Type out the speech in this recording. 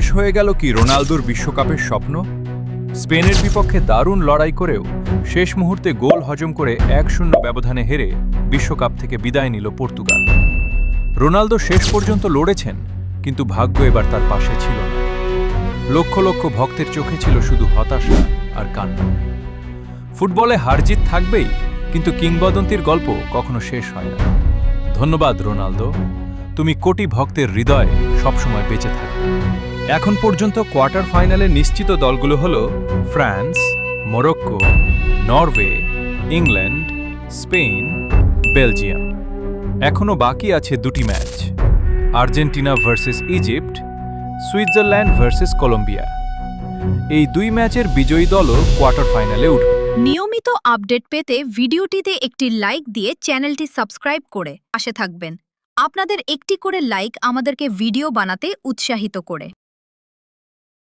শেষ হয়ে গেল কি রোনালদোর বিশ্বকাপের স্বপ্ন? স্পেনের বিপক্ষে দারুণ লড়াই করেও শেষ মুহূর্তে গোল হজম করে 1-0 ব্যবধানে হেরে বিশ্বকাপ থেকে বিদায় নিল পর্তুগাল। রোনালদো শেষ পর্যন্ত লড়েছেন, কিন্তু ভাগ্য এবার তার পাশে ছিল না। লক্ষ লক্ষ ভক্তের চোখে ছিল শুধু হতাশা আর কান্না। ফুটবলে হারজিত থাকবেই, কিন্তু কিংবদন্তির গল্প কখনো শেষ হয় না। ধন্যবাদ রোনালদো, তুমি কোটি ভক্তের হৃদয়ে সবসময় বেঁচে থাকবে। এখন পর্যন্ত কোয়ার্টার ফাইনালে নিশ্চিত দলগুলো হল France, Morocco, Norway, England, Spain, Belgium. এখনও বাকি আছে দুটি match, Argentina versus Egypt, Switzerland versus Colombia. এই দুই ম্যাচের বিজয়ী দলও কোয়ার্টার ফাইনালে উঠবে। নিয়মিত আপডেট পেতে ভিডিওটিতে একটি লাইক দিয়ে চ্যানেলটি সাবস্ক্রাইব করে পাশে থাকবেন। আপনাদের একটি করে লাইক আমাদেরকে ভিডিও বানাতে উৎসাহিত করে।